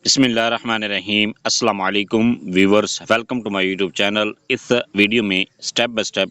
बिस्मिल्लाहिर्रहमानिर्रहीम अस्सलाम वालेकुम viewers, welcome to my YouTube channel. इस वीडियो में step by step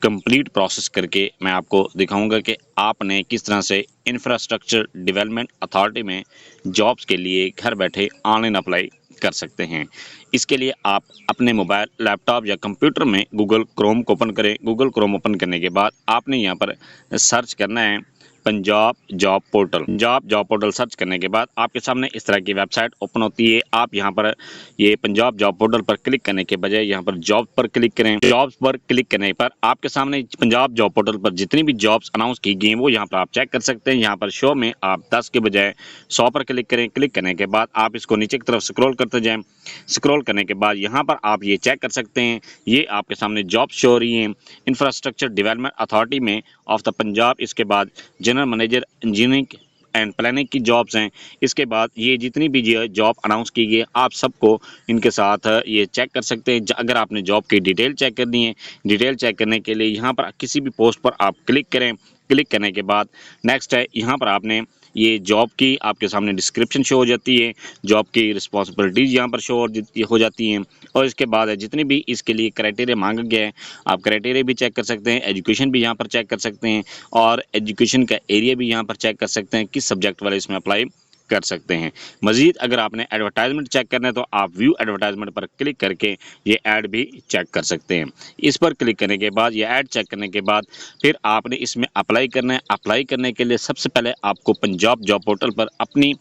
complete process करके मैं आपको दिखाऊंगा कि आपने किस तरह से इंफ्रास्ट्रक्चर डेवलपमेंट अथॉरिटी में जॉब्स के लिए घर बैठे ऑनलाइन अप्लाई कर सकते हैं। इसके लिए आप अपने मोबाइल, लैपटॉप या कंप्यूटर में गूगल क्रोम को ओपन करें। गूगल क्रोम ओपन करने के बाद आपने यहाँ पर सर्च करना है Punjab job portal. Punjab job portal search करने के बाद आपके सामने इस तरह की वेबसाइट ओपन होती है। आप यहाँ पर ये पंजाब जॉब पोर्टल पर क्लिक करने के बजाय यहाँ पर जॉब पर क्लिक करें। जॉब्स पर क्लिक करने पर आपके सामने पंजाब जॉब पोर्टल पर जितनी भी जॉब्स अनाउंस की गई हैं वो यहाँ पर आप चेक कर सकते हैं। यहाँ पर शो में आप 10 के बजाय 100 पर क्लिक करें। क्लिक करने के बाद आप इसको नीचे की तरफ स्क्रॉल करते जाएं। स्क्रॉल करने के बाद यहाँ पर आप ये चेक कर सकते हैं, ये आपके सामने जॉब शो हो रही हैं इंफ्रास्ट्रक्चर डेवलपमेंट अथॉरिटी में ऑफ द पंजाब। इसके बाद general manager engineering and planning की जॉब्स हैं। इसके बाद ये जितनी भी जॉब अनाउंस की गई आप सबको इनके साथ ये चेक कर सकते हैं। अगर आपने जॉब की डिटेल चेक करनी है, डिटेल चेक करने के लिए यहाँ पर किसी भी पोस्ट पर आप क्लिक करें। क्लिक करने के बाद नेक्स्ट है, यहाँ पर आपने ये जॉब की आपके सामने डिस्क्रिप्शन शो हो जाती है, जॉब की रिस्पॉन्सिबिलिटीज़ यहाँ पर शो हो जाती हैं। और इसके बाद है जितनी भी इसके लिए क्राइटेरिया मांगा गया है आप क्राइटेरिया भी चेक कर सकते हैं, एजुकेशन भी यहाँ पर चेक कर सकते हैं और एजुकेशन का एरिया भी यहाँ पर चेक कर सकते हैं, किस सब्जेक्ट वाले इसमें अप्लाई कर सकते हैं। मज़ीद अगर आपने एडवर्टाइजमेंट चेक करना है तो आप व्यू एडवर्टाइजमेंट पर क्लिक करके ये ऐड भी चेक कर सकते हैं। इस पर क्लिक करने के बाद ये ऐड चेक करने के बाद फिर आपने इसमें अप्लाई करना है। अप्लाई करने के लिए सबसे पहले आपको पंजाब जॉब पोर्टल पर अपनी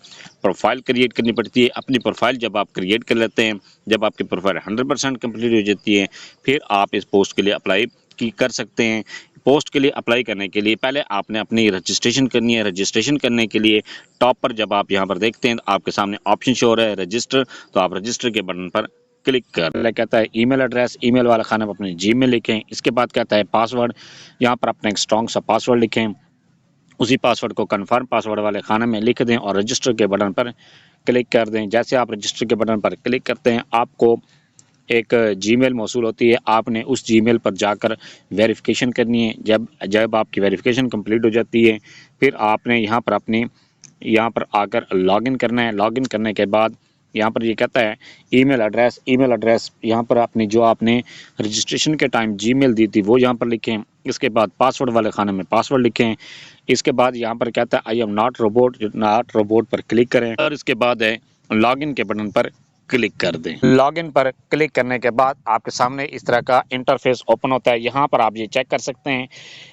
प्रोफाइल क्रिएट करनी पड़ती है। अपनी प्रोफाइल जब आप क्रिएट कर लेते हैं, जब आपकी प्रोफाइल 100% कंप्लीट हो जाती है, फिर आप इस पोस्ट के लिए अप्लाई कर सकते हैं। पोस्ट के लिए अप्लाई करने के लिए पहले आपने अपनी रजिस्ट्रेशन करनी है। रजिस्ट्रेशन करने के लिए टॉप पर जब आप यहाँ पर देखते हैं तो आपके सामने ऑप्शन शो हो रहा है रजिस्टर, तो आप रजिस्टर के बटन पर क्लिक कर। पहले कहता है ईमेल एड्रेस, ईमेल वाला खाना में अपने जीमेल लिखें। इसके बाद कहता है पासवर्ड, यहाँ पर अपना एक स्ट्रॉन्ग सा पासवर्ड लिखें। उसी पासवर्ड को कन्फर्म पासवर्ड वाले खाने में लिख दें और रजिस्टर के बटन पर क्लिक कर दें। जैसे आप रजिस्टर के बटन पर क्लिक करते हैं आपको एक जीमेल मौसूल होती है। आपने उस जीमेल पर जाकर वेरिफिकेशन करनी है। जब जब आपकी वेरिफिकेशन कंप्लीट हो जाती है फिर आपने यहाँ पर आकर लॉगिन करना है। लॉगिन करने के बाद यहाँ पर ये कहता है ईमेल एड्रेस यहाँ पर अपनी जो आपने रजिस्ट्रेशन के टाइम जीमेल दी थी वो यहाँ पर लिखें। इसके बाद पासवर्ड वाले खाने में पासवर्ड लिखें। इसके बाद यहाँ पर कहता है आई एम नॉट रोबोट पर क्लिक करें और इसके बाद है लॉगिन के बटन पर क्लिक कर दें। लॉगिन पर क्लिक करने के बाद आपके सामने इस तरह का इंटरफेस ओपन होता है। यहाँ पर आप ये चेक कर सकते हैं,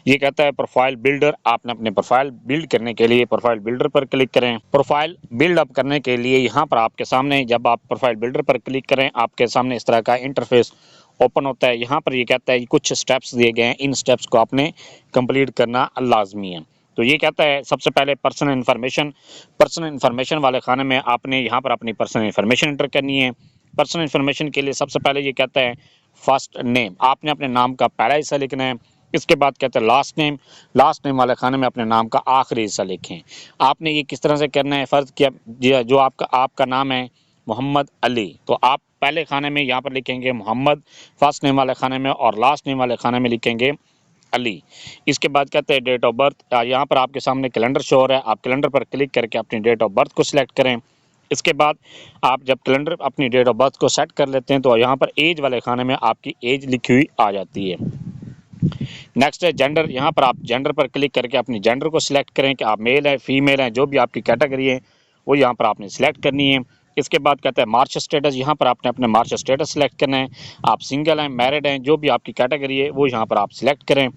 ये कहता है प्रोफाइल बिल्डर। आपने अपने प्रोफाइल बिल्ड करने के लिए प्रोफाइल बिल्डर पर क्लिक करें। प्रोफाइल बिल्ड अप करने के लिए यहाँ पर आपके सामने जब आप प्रोफाइल बिल्डर पर क्लिक करें आपके सामने इस तरह का इंटरफेस ओपन होता है। यहाँ पर ये कहता है कुछ स्टेप्स दिए गए हैं, इन स्टेप्स को आपने कंप्लीट करना लाजमी है। तो ये कहता है सबसे पहले पर्सनल इन्फॉर्मेशन वाले खाने में आपने यहाँ पर अपनी पर्सनल इन्फॉर्मेशन एंटर करनी है। पर्सनल इन्फॉर्मेशन के लिए सबसे पहले ये कहता है फर्स्ट नेम, आपने अपने नाम का पहला हिस्सा लिखना है। इसके बाद कहता है लास्ट नेम वाले खाने में अपने नाम का आखिरी हिस्सा लिखें। आपने ये किस तरह से करना है, फ़र्ज़ किया जो आपका नाम है मोहम्मद अली, तो आप पहले खाने में यहाँ पर लिखेंगे मोहम्मद फर्स्ट नेम वाले खाने में और लास्ट नेम वाले खाने में लिखेंगे अली। इसके बाद कहते हैं डेट ऑफ बर्थ, यहाँ पर आपके सामने कैलेंडर शो हो रहा है, आप कैलेंडर पर क्लिक करके अपनी डेट ऑफ बर्थ को सिलेक्ट करें। इसके बाद आप जब कैलेंडर अपनी डेट ऑफ बर्थ को सेट कर लेते हैं तो यहाँ पर एज वाले खाने में आपकी एज लिखी हुई आ जाती है। नेक्स्ट है जेंडर, यहाँ पर आप जेंडर पर क्लिक करके अपनी जेंडर को सिलेक्ट करें कि आप मेल हैं फीमेल हैं, जो भी आपकी कैटेगरी है वो यहाँ पर आपने सिलेक्ट करनी है। इसके बाद कहता है मार्च स्टेटस, यहाँ पर आपने अपने मार्च स्टेटस सिलेक्ट करना है। आप सिंगल हैं, मैरिड हैं, जो भी आपकी कैटेगरी है वो यहाँ पर आप सिलेक्ट करें।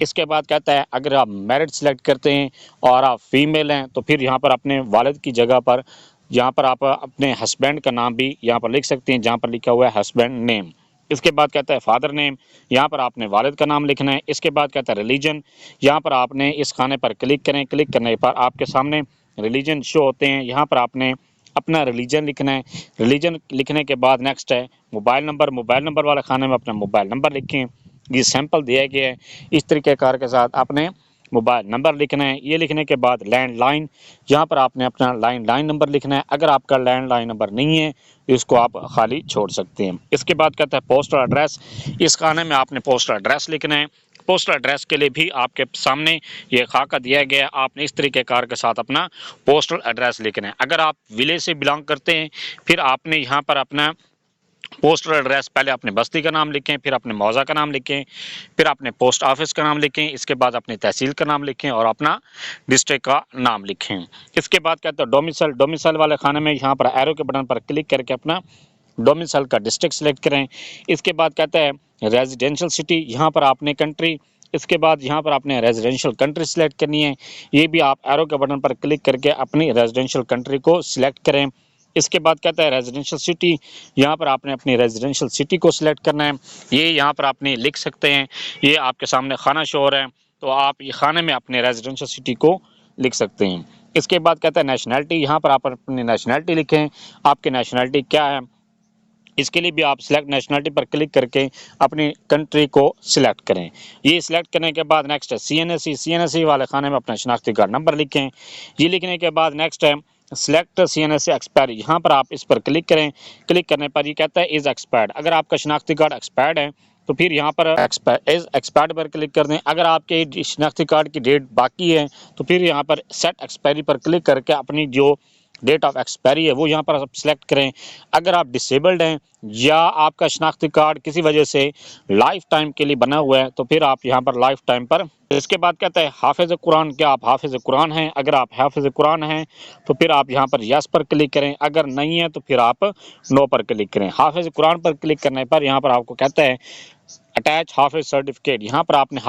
इसके बाद कहता है अगर आप मैरिड सिलेक्ट करते हैं और आप फीमेल हैं तो फिर यहाँ पर अपने वालिद की जगह पर यहाँ पर आप अपने हस्बैंड का नाम भी यहाँ पर लिख सकते हैं, जहाँ पर लिखा हुआ है हस्बैंड नेम। इसके बाद कहता है फादर नेम, यहाँ पर आपने वालिद का नाम लिखना है। इसके बाद कहता है रिलीजन, यहाँ पर आपने इस खाने पर क्लिक करें। क्लिक करने पर आपके सामने रिलीजन शो होते हैं, यहाँ पर आपने अपना रिलीजन लिखना है। रिलीजन लिखने के बाद नेक्स्ट है मोबाइल नंबर वाले खाने में अपना मोबाइल नंबर लिखें। ये सैंपल दिया गया है, इस तरीक़ेकार के साथ आपने मोबाइल नंबर लिखना है। ये लिखने के बाद लैंडलाइन, यहाँ पर आपने अपना लैंडलाइन नंबर लिखना है। अगर आपका लैंडलाइन नंबर नहीं है तो इसको आप खाली छोड़ सकते हैं। इसके बाद कहता है पोस्टल एड्रेस, इस खाने में आपने पोस्टल एड्रेस लिखना है। पोस्टल एड्रेस के लिए भी आपके सामने ये खाका दिया गया है। आपने इस तरीक़ेकार के साथ अपना पोस्टल एड्रेस लिखना है। अगर आप विलेज से बिलोंग करते हैं, फिर आपने यहाँ पर अपना पोस्टल एड्रेस, पहले अपने बस्ती का नाम लिखें, फिर अपने मौज़ा का नाम लिखें, फिर अपने पोस्ट ऑफिस का नाम लिखें, इसके बाद अपनी तहसील का नाम लिखें और अपना डिस्ट्रिक्ट का नाम लिखें। इसके बाद कहते हैं डोमिसाइल। डोमिसाइल वाले खाने में यहाँ पर एरो के बटन पर क्लिक करके अपना डोमिसाइल का डिस्ट्रिक्ट सेलेक्ट करें। इसके बाद कहता है रेजिडेंशियल सिटी, यहाँ पर आपने कंट्री, इसके बाद यहाँ पर आपने रेजिडेंशियल कंट्री सेलेक्ट करनी है। ये भी आप एरो के बटन पर क्लिक करके अपनी रेजिडेंशियल कंट्री को सिलेक्ट करें। इसके बाद कहता है रेजिडेंशियल सिटी, यहाँ पर आपने अपनी रेजिडेंशियल सिटी को सिलेक्ट करना है। ये यहाँ पर आपने लिख सकते हैं, ये आपके सामने खाना शो हो रहा है, तो आप ये खाने में अपने रेजिडेंशियल सिटी को लिख सकते हैं। इसके बाद कहता है नेशनैलिटी, यहाँ पर आप अपनी नेशनैलिटी लिखें, आपकी नेशनैलिटी क्या है। इसके लिए भी आप सिलेक्ट नेशनलिटी पर क्लिक करके अपनी कंट्री को सिलेक्ट करें। ये सिलेक्ट करने के बाद नेक्स्ट है CNSE। CNSE वाले खाने में अपना शनाख्ती कार्ड नंबर लिखें। ये लिखने के बाद नेक्स्ट है सिलेक्ट CNSE एक्सपायरी, यहाँ पर आप इस पर क्लिक करें। क्लिक करने पर ये कहता है इज़ एक्सपायर्ड। अगर आपका शनाख्ती कार्ड एक्सपायर्ड है तो फिर यहाँ पर इज़ एक्सपायर्ड पर क्लिक कर दें। अगर आपके शनाख्ती कार्ड की डेट बाकी है तो फिर यहाँ पर सेट एक्सपायरी पर क्लिक करके अपनी जो डेट ऑफ एक्सपायरी है वो यहाँ पर आप सिलेक्ट करें। अगर आप डिसेबल्ड हैं या आपका शनाख्ती कार्ड किसी वजह से लाइफ टाइम के लिए बना हुआ है तो फिर आप यहाँ पर लाइफ टाइम पर। इसके बाद कहता है हाफिज़ कुरान, क्या आप हाफिज़ कुरान हैं। अगर आप हाफिज़ कुरान हैं तो फिर आप यहाँ पर यस पर क्लिक करें। अगर नहीं है तो फिर आप नो पर क्लिक करें। हाफिज़ कुरान पर क्लिक करने पर यहाँ पर आपको कहता है अटैच हाफिज़ सर्टिफिकेट, यहाँ पर आपने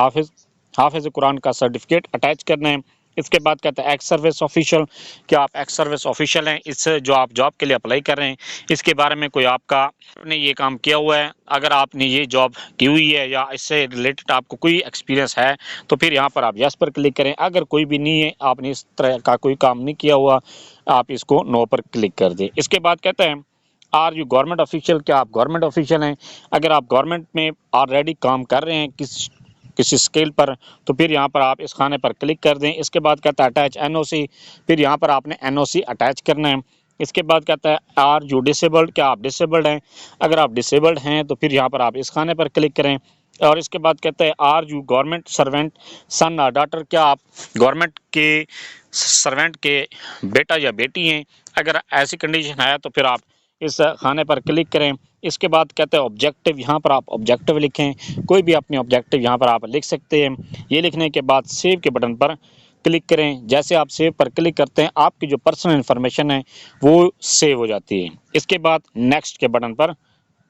हाफिज़ कुरान का सर्टिफिकेट अटैच करना है। इसके बाद कहता है एक्स सर्विस ऑफिशियल, क्या आप एक्स सर्विस ऑफिशियल हैं, इस जो आप जॉब के लिए अप्लाई कर रहे हैं इसके बारे में कोई आपका आपने ये काम किया हुआ है। अगर आपने ये जॉब की हुई है या इससे रिलेटेड आपको कोई एक्सपीरियंस है तो फिर यहाँ पर आप यस पर क्लिक करें। अगर कोई भी नहीं है, आपने इस तरह का कोई काम नहीं किया हुआ, आप इसको नो पर क्लिक कर दें। इसके बाद कहते हैं आर यू गवर्नमेंट ऑफिशियल, क्या आप गवर्नमेंट ऑफिशियल हैं। अगर आप गवर्नमेंट में ऑलरेडी काम कर रहे हैं किसी स्केल पर तो फिर यहाँ पर आप इस खाने पर क्लिक कर दें। इसके बाद कहता है अटैच NOC, फिर यहाँ पर आपने NOC अटैच करना है। इसके बाद कहता है आर यू डिसेबल्ड, क्या आप डिसेबल्ड हैं। अगर आप डिसेबल्ड हैं तो फिर यहाँ पर आप इस खाने पर क्लिक करें। और इसके बाद कहता है आर यू गवर्नमेंट सर्वेंट सन और डॉटर, क्या आप गवर्नमेंट के सर्वेंट के बेटा या बेटी हैं। अगर ऐसी कंडीशन है तो फिर आप इस खाने पर क्लिक करें। इसके बाद कहते हैं ऑब्जेक्टिव, यहाँ पर आप ऑब्जेक्टिव लिखें, कोई भी अपने ऑब्जेक्टिव यहाँ पर आप लिख सकते हैं। ये लिखने के बाद सेव के बटन पर क्लिक करें। जैसे आप सेव पर क्लिक करते हैं आपकी जो पर्सनल इन्फॉर्मेशन है वो सेव हो जाती है। इसके बाद नेक्स्ट के बटन पर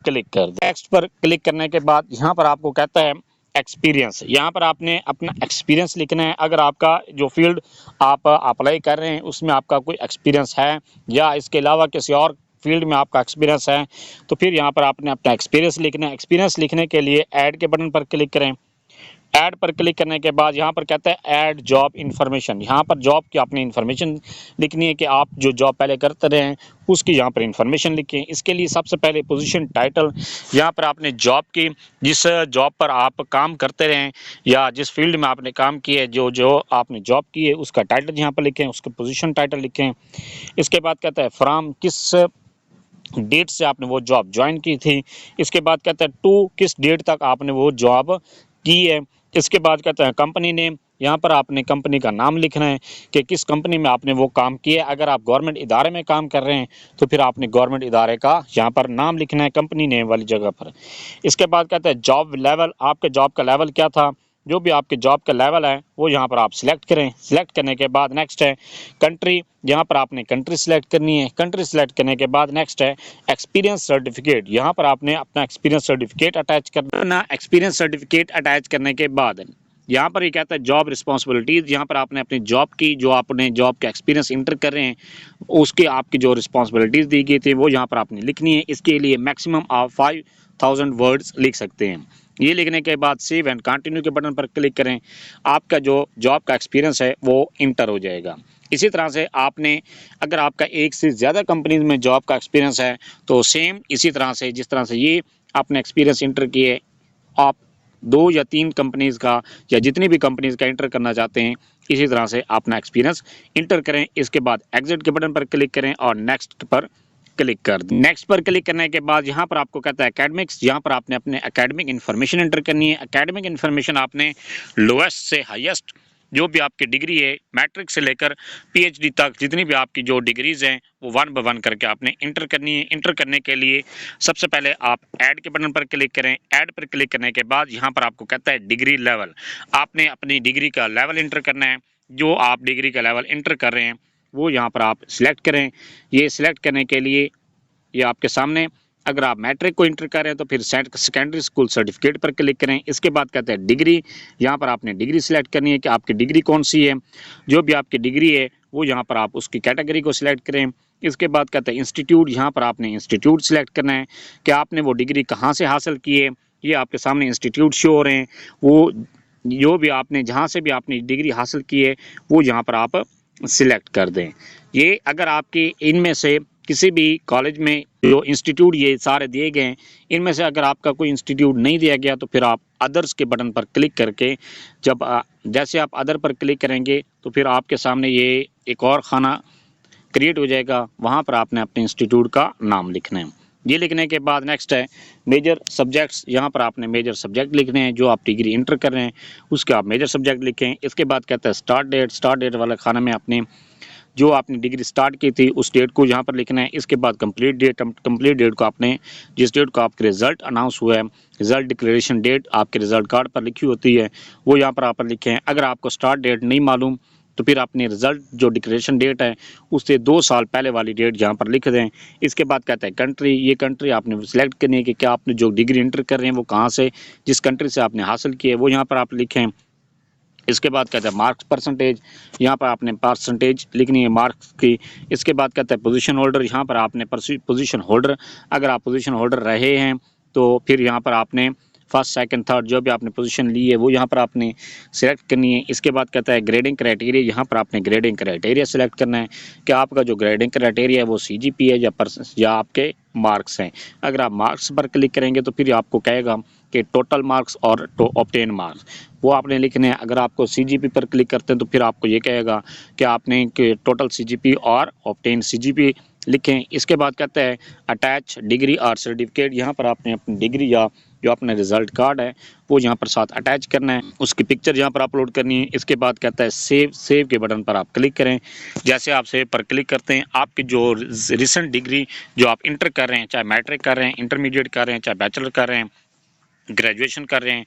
क्लिक कर दें। नेक्स्ट पर क्लिक करने के बाद यहाँ पर आपको कहता है एक्सपीरियंस, यहाँ पर आपने अपना एक्सपीरियंस लिखना है। अगर आपका जो फील्ड आप अप्लाई कर रहे हैं उसमें आपका कोई एक्सपीरियंस है या इसके अलावा किसी और फील्ड में आपका एक्सपीरियंस है तो फिर यहाँ पर आपने अपना एक्सपीरियंस लिखना है। एक्सपीरियंस लिखने के लिए ऐड के बटन पर क्लिक करें। ऐड पर क्लिक करने के बाद यहाँ पर कहता है ऐड जॉब इन्फॉर्मेशन, यहाँ पर जॉब की आपने इन्फॉर्मेशन लिखनी है कि आप जो जॉब पहले करते रहे हैं उसकी यहाँ पर इन्फॉर्मेशन लिखें। इसके लिए सबसे पहले पोजीशन टाइटल, यहाँ पर आपने जॉब की जिस जॉब पर आप काम करते रहें या जिस फील्ड में आपने काम किया है जो आपने जॉब की है उसका टाइटल यहाँ पर लिखें, उसके पोजीशन टाइटल लिखें। इसके बाद कहता है फ्रॉम, किस डेट से आपने वो जॉब ज्वाइन की थी। इसके बाद कहता है टू, किस डेट तक आपने वो जॉब की है। इसके बाद कहता है कंपनी नेम, यहाँ पर आपने कंपनी का नाम लिखना है कि किस कंपनी में आपने वो काम किया है। अगर आप गवर्नमेंट इदारे में काम कर रहे हैं तो फिर आपने गवर्नमेंट इदारे का यहाँ पर नाम लिखना है कंपनी नेम वाली जगह पर। इसके बाद कहता है जॉब लेवल, आपके जॉब का लेवल क्या था, जो भी आपके जॉब का लेवल है वो यहाँ पर आप सिलेक्ट करें। सिलेक्ट करने के बाद नेक्स्ट है कंट्री, यहाँ पर आपने कंट्री सिलेक्ट करनी है। कंट्री सिलेक्ट करने के बाद नेक्स्ट है एक्सपीरियंस सर्टिफिकेट, यहाँ पर आपने अपना एक्सपीरियंस सर्टिफिकेट अटैच करना। एक्सपीरियंस सर्टिफिकेट अटैच करने के बाद यहाँ पर ये कहता है जॉब रिस्पॉन्सिबिलिटीज़, यहाँ पर आपने अपनी जॉब की जो आपने जॉब का एक्सपीरियंस इंटर कर रहे हैं उसकी आपकी जो रिस्पॉन्सिबिलिटीज़ दी गई थी वो यहाँ पर आपने लिखनी है। इसके लिए मैक्सिमम आप 5000 वर्ड्स लिख सकते हैं। ये लिखने के बाद सेव एंड कंटिन्यू के बटन पर क्लिक करें। आपका जो जॉब का एक्सपीरियंस है वो इंटर हो जाएगा। इसी तरह से आपने अगर आपका एक से ज़्यादा कंपनीज में जॉब का एक्सपीरियंस है तो सेम इसी तरह से जिस तरह से ये आपने एक्सपीरियंस इंटर किए आप 2 या 3 कंपनीज का या जितनी भी कंपनीज का इंटर करना चाहते हैं इसी तरह से अपना एक्सपीरियंस इंटर करें। इसके बाद एग्जिट के बटन पर क्लिक करें और नेक्स्ट पर क्लिक कर दें। नेक्स्ट पर क्लिक करने के बाद यहाँ पर आपको कहता है एकेडमिक्स, यहाँ पर आपने अपने एकेडमिक इन्फॉर्मेशन एंटर करनी है। एकेडमिक इन्फॉर्मेशन आपने लोएस्ट से हाईएस्ट जो भी आपकी डिग्री है, मैट्रिक से लेकर पीएचडी तक जितनी भी आपकी जो डिग्रीज हैं वो 1 बाय 1 करके आपने इंटर करनी है। इंटर करने के लिए सबसे पहले आप ऐड के बटन पर क्लिक करें। ऐड पर क्लिक करने के बाद यहाँ पर आपको कहता है डिग्री लेवल, आपने अपनी डिग्री का लेवल इंटर करना है। जो आप डिग्री का लेवल इंटर कर रहे हैं वो यहाँ पर आप सिलेक्ट करें। ये सिलेक्ट करने के लिए ये आपके सामने, अगर आप मैट्रिक को इंटर कर रहे हैं तो फिर सेकेंडरी स्कूल सर्टिफिकेट पर क्लिक करें। इसके बाद कहते हैं डिग्री, यहाँ पर आपने डिग्री सिलेक्ट करनी है कि आपकी डिग्री कौन सी है। जो भी आपकी डिग्री है वो यहाँ पर आप उसकी कैटेगरी को सिलेक्ट करें। इसके बाद कहते हैं इंस्टीट्यूट, यहाँ पर आपने इंस्टीट्यूट सिलेक्ट करना है कि आपने वो डिग्री कहाँ से हासिल की है। ये आपके सामने इंस्टीट्यूट शो हो रहे हैं, वो जो भी आपने जहाँ से भी आपने डिग्री हासिल की है वो यहाँ पर आप सिलेक्ट कर दें। ये अगर आपके इनमें से किसी भी कॉलेज में जो इंस्टीट्यूट ये सारे दिए गए हैं, इनमें से अगर आपका कोई इंस्टीट्यूट नहीं दिया गया तो फिर आप अदर्स के बटन पर क्लिक करके जब जैसे आप अदर पर क्लिक करेंगे तो फिर आपके सामने ये एक और खाना क्रिएट हो जाएगा, वहाँ पर आपने अपने इंस्टीट्यूट का नाम लिखना है। ये लिखने के बाद नेक्स्ट है मेजर सब्जेक्ट्स, यहाँ पर आपने मेजर सब्जेक्ट लिखने हैं। जो आप डिग्री इंटर कर रहे हैं उसके आप मेजर सब्जेक्ट लिखें। इसके बाद कहता है स्टार्ट डेट, स्टार्ट डेट वाला खाना में आपने जो आपने डिग्री स्टार्ट की थी उस डेट को यहाँ पर लिखना है। इसके बाद कंप्लीट डेट को आपने जिस डेट को आपके रिजल्ट अनाउंस हुआ है, रिजल्ट डिक्लेरेशन डेट आपके रिजल्ट कार्ड पर लिखी होती है वो यहाँ पर आप लिखें। अगर आपको स्टार्ट डेट नहीं मालूम तो फिर अपने रिजल्ट जो डिक्लेरेशन डेट है उससे 2 साल पहले वाली डेट यहाँ पर लिख दें। इसके बाद कहता है कंट्री, ये कंट्री आपने सिलेक्ट करनी है कि क्या आपने जो डिग्री इंटर कर रहे हैं वो कहाँ से, जिस कंट्री से आपने हासिल की है वो यहाँ पर आप लिखें। इसके बाद कहता है मार्क्स परसेंटेज, यहाँ पर आपने परसेंटेज लिखनी है मार्क्स की। इसके बाद कहता है पोजीशन होल्डर, यहाँ पर आपने पोजीशन होल्डर, अगर आप पोजीशन होल्डर रहे हैं तो फिर यहाँ पर आपने फर्स्ट सेकंड थर्ड जो भी आपने पोजीशन ली है वो यहाँ पर आपने सेलेक्ट करनी है। इसके बाद कहता है ग्रेडिंग क्राइटेरिया, यहाँ पर आपने ग्रेडिंग क्राइटेरिया सेलेक्ट करना है कि आपका जो ग्रेडिंग क्राइटेरिया है वो सीजीपी है या आपके मार्क्स हैं। अगर आप मार्क्स पर क्लिक करेंगे तो फिर आपको कहेगा कि टोटल मार्क्स और ऑब्टेन मार्क्स वो आपने लिखने हैं। अगर आपको सीजीपी पर क्लिक करते हैं तो फिर आपको ये कहेगा कि आपने टोटल सीजीपी और ऑब्टेन सीजीपी लिखें। इसके बाद कहता है अटैच डिग्री और सर्टिफिकेट, यहाँ पर आपने अपनी डिग्री या जो अपना रिजल्ट कार्ड है वो यहाँ पर साथ अटैच करना है, उसकी पिक्चर यहाँ पर अपलोड करनी है। इसके बाद कहता है सेव के बटन पर आप क्लिक करें। जैसे आप सेव पर क्लिक करते हैं आपकी जो रिसेंट डिग्री जो आप इंटर कर रहे हैं, चाहे मैट्रिक कर रहे हैं, इंटरमीडिएट कर रहे हैं, चाहे बैचलर कर रहे हैं, ग्रेजुएशन कर रहे हैं,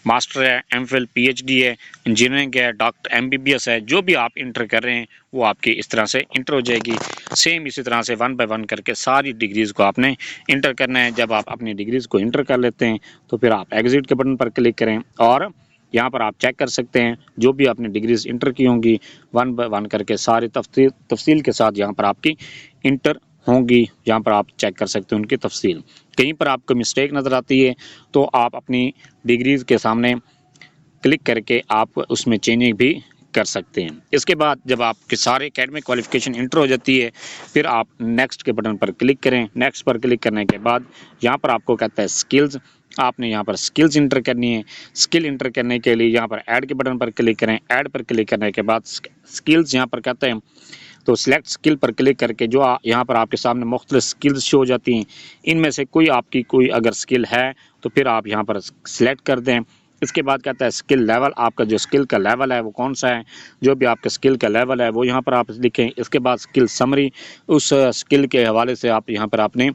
मास्टर है, एमफिल, पीएचडी है, इंजीनियरिंग है, डॉक्टर एमबीबीएस है, जो भी आप इंटर कर रहे हैं वो आपकी इस तरह से इंटर हो जाएगी। सेम इसी तरह से 1 बाय 1 करके सारी डिग्रीज़ को आपने इंटर करना है। जब आप अपनी डिग्रीज़ को इंटर कर लेते हैं तो फिर आप एग्जिट के बटन पर क्लिक करें और यहाँ पर आप चेक कर सकते हैं जो भी आपने डिग्रीज इंटर की होंगी 1 बाय 1 करके सारी तफसील के साथ यहाँ पर आपकी इंटर होंगी। यहाँ पर आप चेक कर सकते हैं उनकी तफसील। कहीं पर आपको मिस्टेक नज़र आती है तो आप अपनी डिग्रीज़ के सामने क्लिक करके आप उसमें चेंजिंग भी कर सकते हैं। इसके बाद जब आपके सारे एकेडमिक क्वालिफिकेशन इंटर हो जाती है फिर आप नेक्स्ट के बटन पर क्लिक करें। नेक्स्ट पर क्लिक करने के बाद यहाँ पर आपको कहता है स्किल्स, आपने यहाँ पर स्किल्स इंटर करनी है। स्किल इंटर करने के लिए यहाँ पर ऐड के बटन पर क्लिक करें। ऐड पर क्लिक करने के बाद स्किल्स यहाँ पर कहते हैं तो सिलेक्ट स्किल पर क्लिक करके जो यहाँ पर आपके सामने मुख्तलिफ स्किल्स शो हो जाती हैं, इनमें से कोई आपकी कोई अगर स्किल है तो फिर आप यहाँ पर सिलेक्ट कर दें। इसके बाद कहता है स्किल लेवल, आपका जो स्किल का लेवल है वो कौन सा है, जो भी आपका स्किल का लेवल है वो यहाँ पर आप लिखें। इसके बाद स्किल समरी, उस स्किल के हवाले से आप यहाँ पर अपने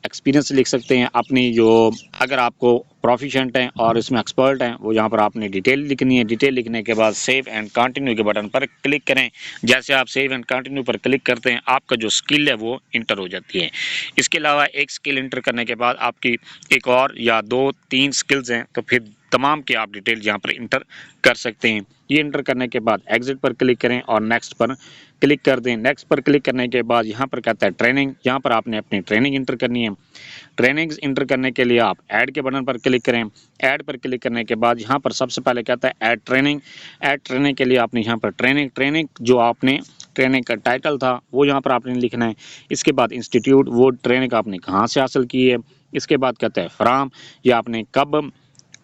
एक्सपीरियंस लिख सकते हैं अपनी, जो अगर आपको प्रोफिशेंट हैं और इसमें एक्सपर्ट हैं वो यहाँ पर आपने डिटेल लिखनी है। डिटेल लिखने के बाद सेव एंड कंटिन्यू के बटन पर क्लिक करें। जैसे आप सेव एंड कंटिन्यू पर क्लिक करते हैं आपका जो स्किल है वो इंटर हो जाती है। इसके अलावा एक स्किल इंटर करने के बाद आपकी एक और या 2-3 स्किल्स हैं तो फिर तमाम की आप डिटेल यहाँ पर इंटर कर सकते हैं। ये इंटर करने के बाद एग्जिट पर क्लिक करें और नेक्स्ट पर क्लिक कर दें। नेक्स्ट पर क्लिक करने के बाद यहाँ पर कहता है ट्रेनिंग, यहाँ पर आपने अपनी ट्रेनिंग इंटर करनी है। ट्रेनिंग्स इंटर करने के लिए आप ऐड के बटन पर क्लिक करें। ऐड पर क्लिक करने के बाद यहाँ पर सबसे पहले कहता है ऐड ट्रेनिंग। ऐड ट्रेनिंग के लिए आपने यहाँ पर ट्रेनिंग जो आपने ट्रेनिंग का टाइटल था वो यहाँ पर आपने लिखना है। इसके बाद इंस्टीट्यूट, वो ट्रेनिंग आपने कहाँ से हासिल की है। इसके बाद कहता है फ्राम, या आपने कब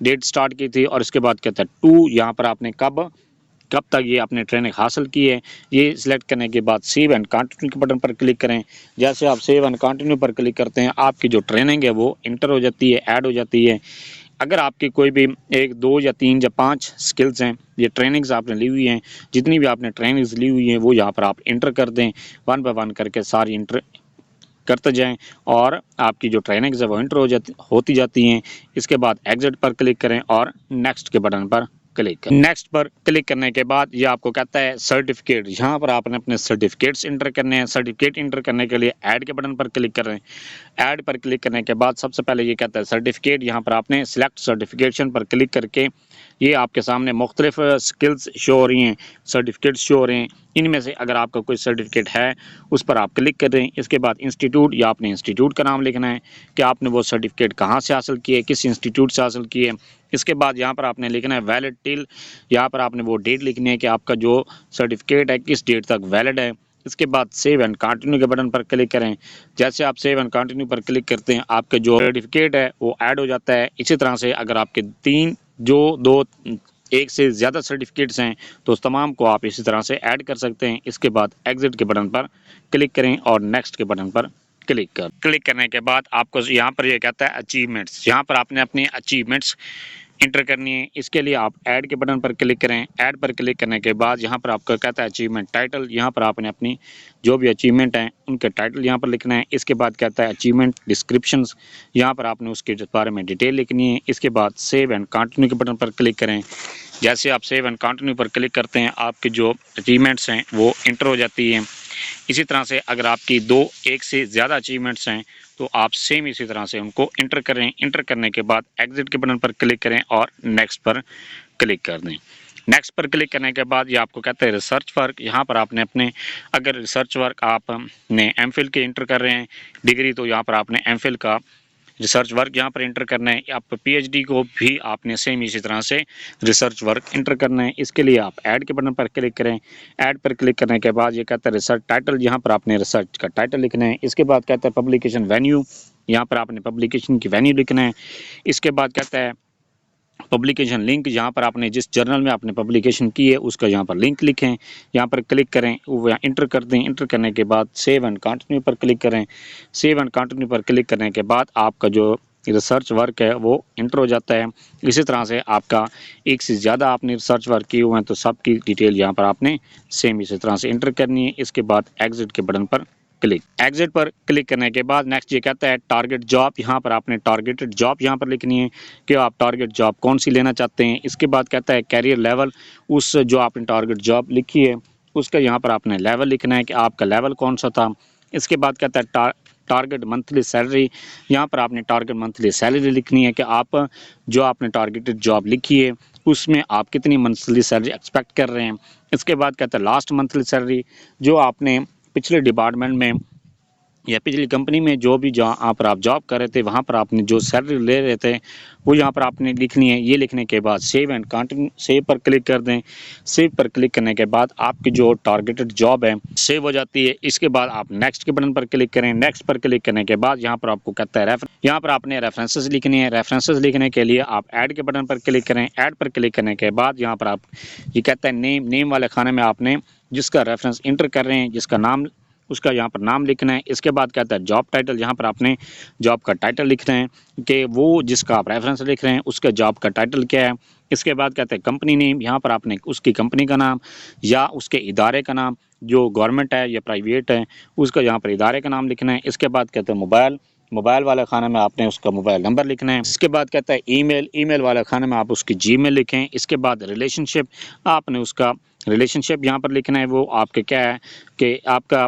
डेट स्टार्ट की थी, और इसके बाद कहता है टू, यहाँ पर आपने कब कब तक ये आपने ट्रेनिंग हासिल की है, ये सिलेक्ट करने के बाद सेव एंड कंटिन्यू के बटन पर क्लिक करें। जैसे आप सेव एंड कंटिन्यू पर क्लिक करते हैं, आपकी जो ट्रेनिंग है वो इंटर हो जाती है, ऐड हो जाती है। अगर आपकी कोई भी 1, 2 या 3 या 5 स्किल्स हैं, ये ट्रेनिंग्स आपने ली हुई हैं, जितनी भी आपने ट्रेनिंग्स ली हुई हैं वो यहाँ पर आप इंटर कर दें। 1 बाय 1 करके सारी इंटर करते जाएं और आपकी जो ट्रेनिंग्स है वो इंटर होती जाती हैं। इसके बाद एग्जिट पर क्लिक करें और नेक्स्ट के बटन पर क्लिक करें। नेक्स्ट पर क्लिक करने के बाद ये आपको कहता है सर्टिफिकेट, यहाँ पर आपने अपने सर्टिफिकेट्स इंटर करने हैं। सर्टिफिकेट इंटर करने के लिए ऐड के बटन पर क्लिक करें। ऐड पर क्लिक करने के बाद सबसे पहले ये कहता है सर्टिफिकेट, यहाँ पर आपने सिलेक्ट सर्टिफिकेशन पर क्लिक करके ये आपके सामने मुख्तलिफ स्किल्स शो हो रही हैं, सर्टिफिकेट्स शो हो रहे हैं। इनमें से अगर आपका कोई सर्टिफिकेट है उस पर आप क्लिक करें। इसके बाद इंस्टीट्यूट या आपने इंस्टीट्यूट का नाम लिखना है कि आपने वो सर्टिफिकेट कहाँ से हासिल किए, किस इंस्टीट्यूट से हासिल किए। इसके बाद यहाँ पर आपने लिखना है वैलिड टिल, यहाँ पर आपने वो डेट लिखनी है कि आपका जो सर्टिफिकेट है किस डेट तक वैलिड है। इसके बाद सेव एंड कंटिन्यू के बटन पर क्लिक करें। जैसे आप सेव एंड कंटिन्यू पर क्लिक करते हैं, आपका जो सर्टिफिकेट है वो ऐड हो जाता है। इसी तरह से अगर आपके 1 से ज़्यादा सर्टिफिकेट्स हैं तो उस तमाम को आप इसी तरह से ऐड कर सकते हैं। इसके बाद एग्जिट के बटन पर क्लिक करें और नेक्स्ट के बटन पर क्लिक करने के बाद आपको यहाँ पर ये कहता है अचीवमेंट्स, यहाँ पर आपने अपनी अचीवमेंट्स इंटर करनी है। इसके लिए आप ऐड के बटन पर क्लिक करें। ऐड पर क्लिक करने के बाद यहाँ पर आपको कहता है अचीवमेंट टाइटल, यहाँ पर आपने अपनी जो भी अचीवमेंट हैं उनके टाइटल यहाँ पर लिखना है। इसके बाद कहता है अचीवमेंट डिस्क्रिप्शंस, यहाँ पर आपने उसके बारे में डिटेल लिखनी है। इसके बाद सेव एंड कंटिन्यू के बटन पर क्लिक करें। जैसे आप सेव एंड कंटिन्यू पर क्लिक करते हैं, आपके जो अचीवमेंट्स हैं वो इंटर हो जाती हैं। इसी तरह से अगर आपकी 1 से ज़्यादा अचीवमेंट्स हैं तो आप सेम इसी तरह से उनको इंटर करें। इंटर करने के बाद एग्जिट के बटन पर क्लिक करें और नेक्स्ट पर क्लिक कर दें। नेक्स्ट पर क्लिक करने के बाद ये आपको कहता है रिसर्च वर्क, यहाँ पर आपने अपने अगर रिसर्च वर्क आपने एमफिल के इंटर कर रहे हैं डिग्री, तो यहाँ पर आपने एमफिल का रिसर्च वर्क यहाँ पर इंटर करना है। आप पीएचडी को भी आपने सेम इसी तरह से रिसर्च वर्क इंटर करना है। इसके लिए आप ऐड के बटन पर क्लिक करें। ऐड पर क्लिक करने के बाद ये कहता है रिसर्च टाइटल, यहाँ पर आपने रिसर्च का टाइटल लिखना है। इसके बाद कहता है पब्लिकेशन वेन्यू, यहाँ पर आपने पब्लिकेशन की वेन्यू लिखना है। इसके बाद कहता है पब्लिकेशन लिंक, यहाँ पर आपने जिस जर्नल में आपने पब्लिकेशन की है उसका यहाँ पर लिंक लिखें। यहाँ पर क्लिक करें, वो इंटर कर दें। इंटर करने के बाद सेव एंड कंटिन्यू पर क्लिक करें। सेव एंड कंटिन्यू पर क्लिक करने के बाद आपका जो रिसर्च वर्क है वो इंटर हो जाता है। इसी तरह से आपका 1 से ज़्यादा आपने रिसर्च वर्क किए हुए हैं तो सबकी डिटेल यहाँ पर आपने सेम इसी तरह से इंटर करनी है। इसके बाद एग्जिट के बटन पर एग्जिट पर क्लिक करने के बाद नेक्स्ट ये कहता है टारगेट जॉब, यहाँ पर आपने टारगेटेड जॉब यहाँ पर लिखनी है कि आप टारगेट जॉब कौन सी लेना चाहते हैं। इसके बाद कहता है कैरियर लेवल, उस जो आपने टारगेट जॉब लिखी है उसका यहाँ पर आपने लेवल लिखना है कि आपका लेवल कौन सा था। इसके बाद कहता है टारगेट मंथली सैलरी, यहाँ पर आपने टारगेट मंथली सैलरी लिखनी है कि आप जो आपने टारगेटेड जॉब लिखी है उसमें आप कितनी मंथली सैलरी एक्सपेक्ट कर रहे हैं। इसके बाद कहता है लास्ट मंथली सैलरी, जो आपने पिछले डिपार्टमेंट में या पिछली कंपनी में जो भी जहाँ पर आप जॉब कर रहे थे वहाँ पर आपने जो सैलरी ले रहे थे वो यहाँ पर आपने लिखनी है। ये लिखने के बाद सेव एंड कंटिन्यू सेव पर क्लिक कर दें। सेव पर क्लिक करने के बाद आपकी जो टारगेटेड जॉब है सेव हो जाती है। इसके बाद आप नेक्स्ट के बटन पर क्लिक करें। नेक्स्ट पर क्लिक करने के बाद यहाँ पर आपको कहता है यहाँ पर आपने रेफरेंसेस लिखनी है। रेफरेंसेस लिखने के लिए आप ऐड के बटन पर क्लिक करें। ऐड पर क्लिक करने के बाद यहाँ पर आप ये कहता है नेम वाले खाने में आपने जिसका रेफरेंस इंटर कर रहे हैं जिसका नाम उसका यहाँ पर नाम लिखना है। इसके बाद कहता है जॉब टाइटल, यहाँ पर आपने जॉब का टाइटल लिखना है कि वो जिसका आप रेफरेंस लिख रहे हैं उसका जॉब का टाइटल क्या है। इसके बाद कहते हैं कंपनी नेम, यहाँ पर आपने उसकी कंपनी का नाम या उसके इदारे का नाम, जो गवर्नमेंट है या प्राइवेट है उसका यहाँ पर इदारे का नाम लिखना है। इसके बाद कहते हैं मोबाइल वाले खाने में आपने उसका मोबाइल नंबर लिखना है। इसके बाद कहता है ईमेल वाले खाने में आप उसकी जीमेल लिखें। इसके बाद रिलेशनशिप, आपने उसका रिलेशनशिप यहाँ पर लिखना है। वो आपके क्या है कि आपका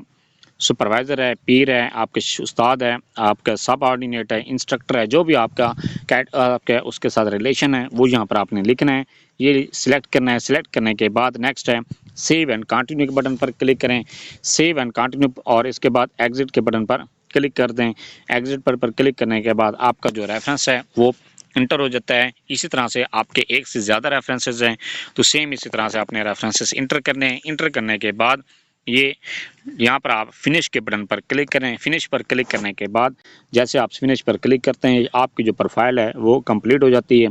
सुपरवाइज़र है, पीर है, आपके उस्ताद है, आपका सब ऑर्डिनेट है, इंस्ट्रक्टर है, जो भी आपका आपके उसके साथ रिलेशन है वो यहाँ पर आपने लिखना है। ये सिलेक्ट करना है। सिलेक्ट करने के बाद नेक्स्ट है सेव एंड कंटिन्यू के बटन पर क्लिक करें। सेव एंड कंटिन्यू और इसके बाद एग्जिट के बटन पर क्लिक कर दें। एग्जिट पर क्लिक करने के बाद आपका जो रेफरेंस है वो इंटर हो जाता है। इसी तरह से आपके 1 से ज़्यादा रेफरेंसेस हैं तो सेम इसी तरह से आपने रेफरेंसेस इंटर करने हैं। इंटर करने के बाद ये यहाँ पर आप फिनिश के बटन पर क्लिक करें। फिनिश पर क्लिक करने के बाद जैसे आप फिनिश पर क्लिक करते हैं आपकी जो प्रोफाइल है वो कंप्लीट हो जाती है।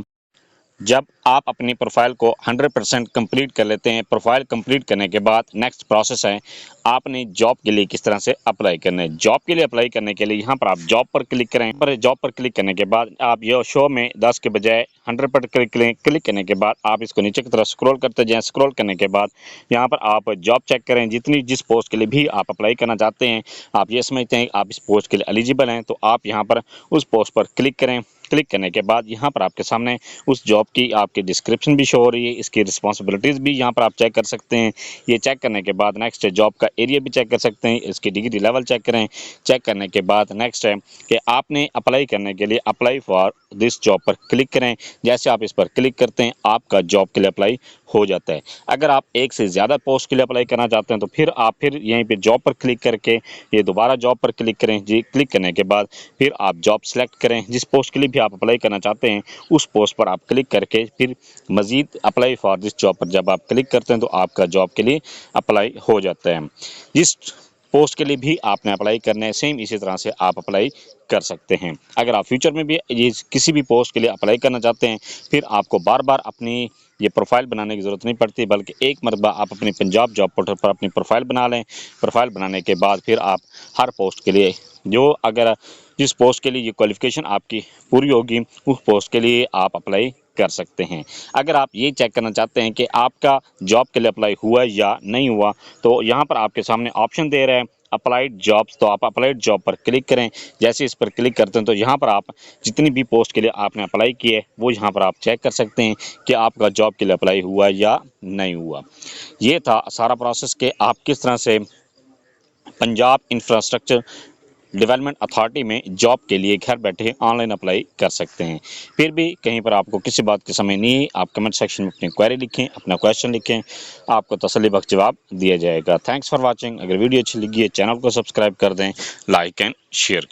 जब आप अपनी प्रोफाइल को 100% कंप्लीट कर लेते हैं, प्रोफाइल कंप्लीट करने के बाद नेक्स्ट प्रोसेस है आपने जॉब के लिए किस तरह से अप्लाई करना है। जॉब के लिए अप्लाई करने के लिए यहाँ पर आप जॉब पर क्लिक करें। पर जॉब पर क्लिक करने के बाद आप ये शो में 10 के बजाय 100 पर क्लिक करने के बाद आप इसको नीचे की तरफ स्क्रॉल करते जाएं। स्क्रॉल करने के बाद यहाँ पर आप जॉब चेक करें, जितनी जिस पोस्ट के लिए भी आप अप्लाई करना चाहते हैं, आप ये समझते हैं आप इस पोस्ट के लिए एलिजिबल हैं, तो आप यहाँ पर उस पोस्ट पर क्लिक करें। क्लिक करने के बाद यहाँ पर आपके सामने उस जॉब की आपकी डिस्क्रिप्शन भी शो हो रही है, इसकी रिस्पॉन्सिबिलिटीज़ भी यहाँ पर आप चेक कर सकते हैं। ये चेक करने के बाद नेक्स्ट है जॉब का एरिया भी चेक कर सकते हैं, इसकी डिग्री लेवल चेक करें। चेक करने के बाद नेक्स्ट है कि आपने अप्लाई करने के लिए अप्लाई फॉर दिस जॉब पर क्लिक करें। जैसे आप इस पर क्लिक करते हैं आपका जॉब के लिए अप्लाई हो जाता है। अगर आप एक से ज़्यादा पोस्ट के लिए अप्लाई करना चाहते हैं तो फिर यहीं पे जॉब पर क्लिक करके ये दोबारा जॉब पर क्लिक करें। जी क्लिक करने के बाद फिर आप जॉब सेलेक्ट करें, जिस पोस्ट के लिए भी आप अप्लाई करना चाहते हैं उस पोस्ट पर आप क्लिक करके फिर मज़ीद अप्लाई फॉर दिस जॉब पर जब आप क्लिक करते हैं तो आपका जॉब के लिए अप्लाई हो जाता है। जिस पोस्ट के लिए भी आपने अप्लाई करना है सेम इसी तरह से आप अप्लाई कर सकते हैं। अगर आप फ्यूचर में भी ये किसी भी पोस्ट के लिए अप्लाई करना चाहते हैं फिर आपको बार बार अपनी ये प्रोफाइल बनाने की ज़रूरत नहीं पड़ती, बल्कि एक मरतबा आप अपनी पंजाब जॉब पोर्टल पर अपनी प्रोफाइल बना लें। प्रोफाइल बनाने के बाद फिर आप हर पोस्ट के लिए अगर जिस पोस्ट के लिए ये क्वालिफ़िकेशन आपकी पूरी होगी उस पोस्ट के लिए आप अप्लाई कर सकते हैं। अगर आप ये चेक करना चाहते हैं कि आपका जॉब के लिए अप्लाई हुआ या नहीं हुआ तो यहाँ पर आपके सामने ऑप्शन दे रहा है अप्लाइड जॉब्स, तो आप अप्लाइड जॉब पर क्लिक करें। जैसे इस पर क्लिक करते हैं तो यहाँ पर आप जितनी भी पोस्ट के लिए आपने अप्लाई की है वो यहाँ पर आप चेक कर सकते हैं कि आपका जॉब के लिए अप्लाई हुआ या नहीं हुआ। ये था सारा प्रोसेस कि आप किस तरह से पंजाब इंफ्रास्ट्रक्चर डेवलपमेंट अथॉरिटी में जॉब के लिए घर बैठे ऑनलाइन अप्लाई कर सकते हैं। फिर भी कहीं पर आपको किसी बात की समझ नहीं, आप कमेंट सेक्शन में अपनी क्वेरी लिखें, अपना क्वेश्चन लिखें, आपको तसल्ली बख्श जवाब दिया जाएगा। Thanks for watching. अगर वीडियो अच्छी लगी है चैनल को सब्सक्राइब कर दें, लाइक एंड शेयर।